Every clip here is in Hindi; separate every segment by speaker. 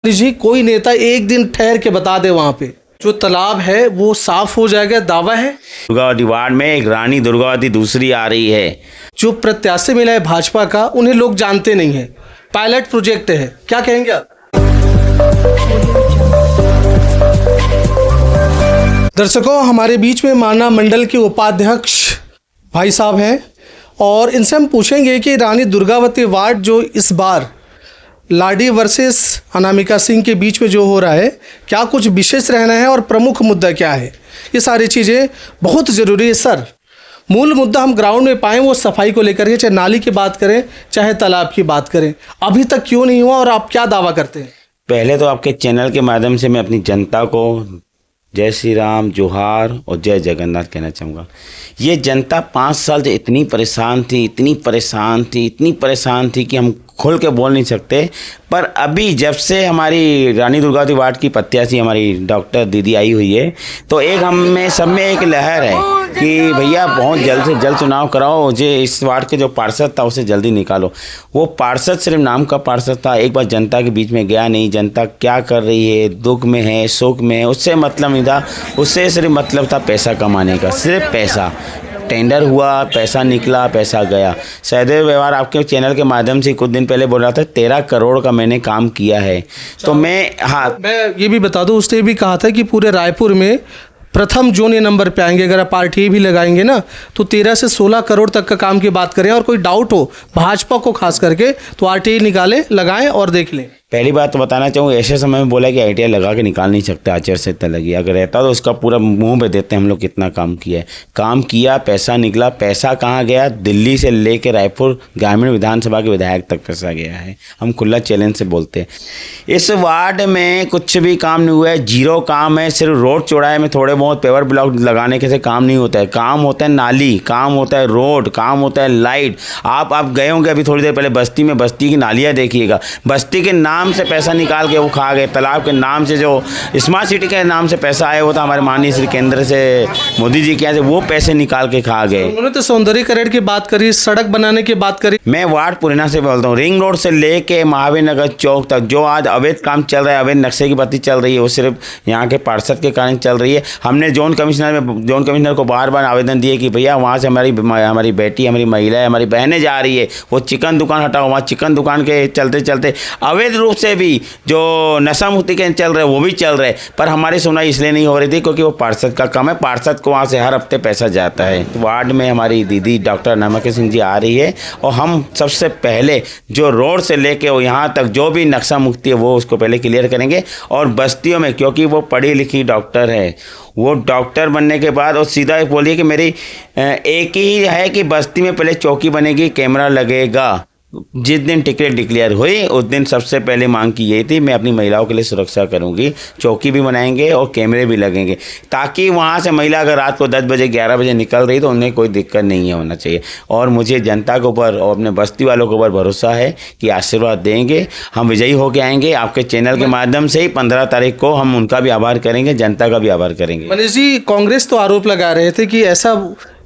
Speaker 1: जी कोई नेता एक दिन ठहर के बता दे वहां पे जो तालाब है वो साफ हो जाएगा, दावा है।
Speaker 2: दुर्गावती वार्ड में एक रानी दुर्गावती दूसरी आ रही है।
Speaker 1: जो प्रत्याशी मिला है भाजपा का, उन्हें लोग जानते नहीं है। पायलट प्रोजेक्ट है, क्या कहेंगे आप? दर्शकों, हमारे बीच में माना मंडल के उपाध्यक्ष भाई साहब हैं और इनसे हम पूछेंगे कि रानी दुर्गावती वार्ड जो इस बार लाडी वर्सेस अनामिका सिंह के बीच में जो हो रहा है, क्या कुछ विशेष रहना है और प्रमुख मुद्दा क्या है, ये सारी चीज़ें बहुत ज़रूरी है। सर, मूल मुद्दा हम ग्राउंड में पाएँ वो सफाई को लेकर के, चाहे नाली की बात करें चाहे तालाब की बात करें, अभी तक क्यों नहीं हुआ और आप क्या दावा करते हैं?
Speaker 2: पहले तो आपके चैनल के माध्यम से मैं अपनी जनता को जय श्री राम, जोहार और जय जगन्नाथ कहना चाहूँगा। ये जनता 5 साल से इतनी परेशान थी कि हम खोल के बोल नहीं सकते। पर अभी जब से हमारी रानी दुर्गावती वार्ड की प्रत्याशी हमारी डॉक्टर दीदी आई हुई है, तो एक हम में सब में एक लहर है कि भैया बहुत जल्द से जल्द चुनाव कराओ, जो इस वार्ड के जो पार्षद था उसे जल्दी निकालो। वो पार्षद सिर्फ नाम का पार्षद था, एक बार जनता के बीच में गया नहीं, जनता क्या कर रही है, दुख में है, सुख में है, उससे मतलब नहीं था। उससे सिर्फ मतलब था पैसा कमाने का, सिर्फ पैसा। टेंडर हुआ, पैसा निकला, पैसा गया। सहदेव व्यवहार आपके चैनल के माध्यम से कुछ दिन पहले बोल रहा था 13 करोड़ का मैंने काम किया है। तो मैं
Speaker 1: ये भी बता दूं, उसने भी कहा था कि पूरे रायपुर में प्रथम जोन ये नंबर पे आएंगे। अगर आप RTI भी लगाएंगे ना तो 13 से 16 करोड़ तक का काम की बात करें। और कोई डाउट हो भाजपा को खास करके तो RTI निकालें, लगाएं और देख लें।
Speaker 2: पहली बात तो बताना चाहूँ, ऐसे समय में बोला कि ITI लगा के निकाल नहीं सकते, आचार संहिता लगी। अगर रहता तो उसका पूरा मुंह पे देते हम लोग कितना काम किया है। काम किया, पैसा निकला। पैसा कहाँ गया? दिल्ली से लेकर रायपुर ग्रामीण विधानसभा के विधायक तक पैसा गया है। हम खुला चैलेंज से बोलते हैं। इस वार्ड में कुछ भी काम नहीं हुआ है, जीरो काम है। सिर्फ रोड चौड़ाई में थोड़े बहुत पेवर ब्लॉक लगाने के से काम नहीं होता है। काम होता है नाली, काम होता है रोड, काम होता है लाइट। आप गए होंगे अभी थोड़ी देर पहले बस्ती में, बस्ती की नालियाँ देखिएगा। बस्ती के नाम से पैसा निकाल के वो खा गए। तालाब के नाम से, जो स्मार्ट सिटी के नाम से पैसा आया वो था हमारे माननीय श्री केंद्र से, मोदी जी के यहाँ से, वो पैसे निकाल के खा गए।
Speaker 1: उन्होंने तो सौंदर्यीकरण की बात करी, सड़क बनाने की बात करी।
Speaker 2: मैं वार्ड पुराना से बोलता हूँ, रिंग रोड से लेके महावीर नगर चौक तक जो आज अवैध काम चल रहा है, अवैध नक्शे की बत्ती चल रही है, वो सिर्फ यहाँ के पार्षद के कारण चल रही है। हमने जोन कमिश्नर को बार बार आवेदन दिए कि भैया वहाँ से हमारी बेटी, हमारी महिला, हमारी बहनें जा रही है, वो चिकन दुकान हटाओ। वहाँ चिकन दुकान के चलते चलते अवैध रूप से भी जो नशा मुक्ति के चल रहे वो भी चल रहे, पर हमारी सुनवाई इसलिए नहीं हो रही थी क्योंकि वो पार्षद का काम है। पार्षद को वहाँ से हर हफ्ते पैसा जाता है। तो वार्ड में हमारी दीदी डॉक्टर अनामिका सिंह जी आ रही है और हम सबसे पहले जो रोड से लेके वो यहाँ तक जो भी नक्शा मुक्ति है वो उसको पहले क्लियर करेंगे। और बस्तियों में, क्योंकि वो पढ़ी लिखी डॉक्टर है, वो डॉक्टर बनने के बाद और सीधा बोलिए कि मेरी एक ही है कि बस्ती में पहले चौकी बनेगी, कैमरा लगेगा। जिस दिन टिकट डिक्लेयर हुई उस दिन सबसे पहले मांग की यही थी, मैं अपनी महिलाओं के लिए सुरक्षा करूंगी, चौकी भी बनाएंगे और कैमरे भी लगेंगे, ताकि वहां से महिला अगर रात को 10 बजे 11 बजे निकल रही तो उन्हें कोई दिक्कत नहीं होना चाहिए। और मुझे जनता के ऊपर और अपने बस्ती वालों के ऊपर भरोसा है कि आशीर्वाद देंगे, हम विजयी होकर आएंगे। आपके चैनल के माध्यम से ही 15 तारीख को हम उनका भी आभार करेंगे, जनता का भी आभार करेंगे।
Speaker 1: मनीष जी, कांग्रेस तो आरोप लगा रहे थे कि ऐसा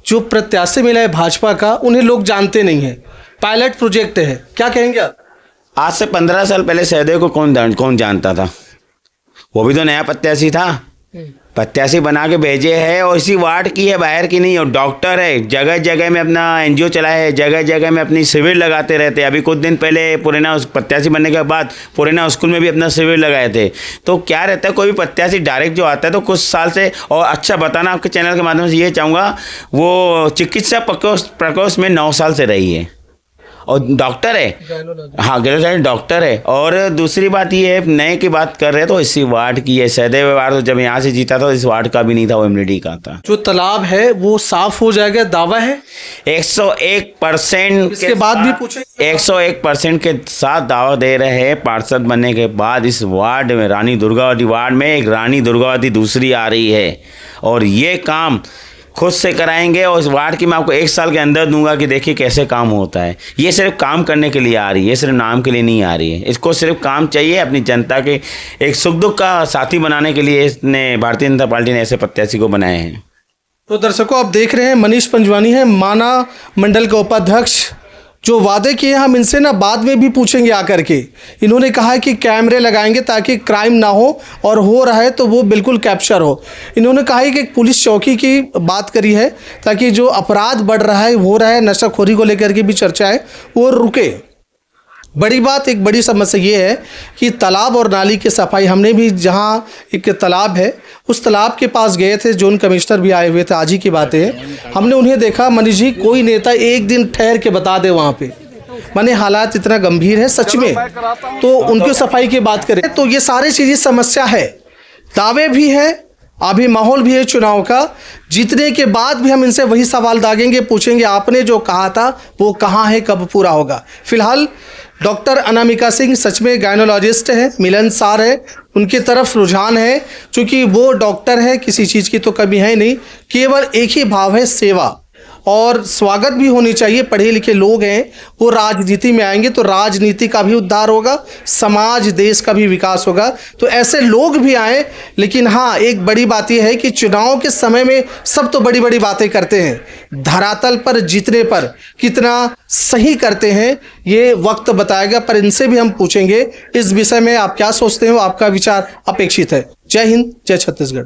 Speaker 1: जो प्रत्याशी मिला है भाजपा का, उन्हें लोग जानते नहीं है, पायलट प्रोजेक्ट है, क्या कहेंगे आप?
Speaker 2: आज से 15 साल पहले सहदेव को कौन जानता था? वो भी तो नया प्रत्याशी था। प्रत्याशी बना के भेजे है और इसी वार्ड की है, बाहर की नहीं। और डॉक्टर है, जगह जगह में अपना NGO चलाया है, जगह जगह में अपनी शिविर लगाते रहते हैं। अभी कुछ दिन पहले पुराना प्रत्याशी बनने के बाद पुराना स्कूल में भी अपना शिविर लगाए थे। तो क्या रहता है, कोई भी प्रत्याशी डायरेक्ट जो आता है तो कुछ साल से, और अच्छा बताना आपके चैनल के माध्यम से ये चाहूँगा, वो चिकित्सा प्रकोष्ठ में 9 साल से रही है और डॉक्टर है। हाँ, गैनोलॉजिस्ट डॉक्टर है। और दूसरी बात ये है, नए की बात कर रहे हैं तो इसी वार्ड की है। सहदेव व्यवहार तो जब यहाँ से जीता था इस वार्ड का भी नहीं था, वो MLD का था।
Speaker 1: जो तालाब है वो साफ हो जाएगा, दावा है
Speaker 2: 101%।
Speaker 1: इसके बाद भी पूछे
Speaker 2: 101% के साथ दावा दे रहे हैं। पार्षद बनने के बाद इस वार्ड में, रानी दुर्गावती वार्ड में एक रानी दुर्गावती दूसरी आ रही है और ये काम खुद से कराएंगे। और इस वार्ड की मैं आपको 1 साल के अंदर दूंगा कि देखिए कैसे काम होता है। ये सिर्फ काम करने के लिए आ रही है, सिर्फ नाम के लिए नहीं आ रही है। इसको सिर्फ काम चाहिए, अपनी जनता के एक सुख दुख का साथी बनाने के लिए इसने, भारतीय जनता पार्टी ने ऐसे प्रत्याशी को बनाए हैं।
Speaker 1: तो दर्शकों, आप देख रहे हैं मनीष पंजवानी है, माना मंडल के उपाध्यक्ष, जो वादे किए हम इनसे ना बाद में भी पूछेंगे आकर के। इन्होंने कहा है कि कैमरे लगाएंगे ताकि क्राइम ना हो, और हो रहा है तो वो बिल्कुल कैप्चर हो। इन्होंने कहा है कि एक पुलिस चौकी की बात करी है ताकि जो अपराध बढ़ रहा है, हो रहा है, नशाखोरी को लेकर के भी चर्चा है, वो रुके। बड़ी बात, एक बड़ी समस्या ये है कि तालाब और नाली की सफाई, हमने भी जहाँ एक तालाब है उस तालाब के पास गए थे, जोन कमिश्नर भी आए हुए थे, आज ही की बात है, हमने उन्हें देखा। मनीष जी, कोई नेता एक दिन ठहर के बता दे वहाँ पे, माने हालात इतना गंभीर है सच में, तो उनकी सफाई की बात करें तो ये सारी चीज़ें समस्या है। दावे भी है, अभी माहौल भी है चुनाव का, जीतने के बाद भी हम इनसे वही सवाल दागेंगे, पूछेंगे आपने जो कहा था वो कहाँ है, कब पूरा होगा। फिलहाल डॉक्टर अनामिका सिंह सच में गायनोलॉजिस्ट हैं, मिलनसार है, उनकी तरफ रुझान है, क्योंकि वो डॉक्टर है, किसी चीज़ की तो कमी है नहीं, केवल एक ही भाव है, सेवा। और स्वागत भी होनी चाहिए, पढ़े लिखे लोग हैं, वो राजनीति में आएंगे तो राजनीति का भी उद्धार होगा, समाज देश का भी विकास होगा, तो ऐसे लोग भी आए। लेकिन हाँ, एक बड़ी बात यह है कि चुनाव के समय में सब तो बड़ी बड़ी बातें करते हैं, धरातल पर जीतने पर कितना सही करते हैं ये वक्त बताएगा। पर इनसे भी हम पूछेंगे इस विषय में आप क्या सोचते हो, आपका विचार अपेक्षित है। जय हिंद, जय छत्तीसगढ़।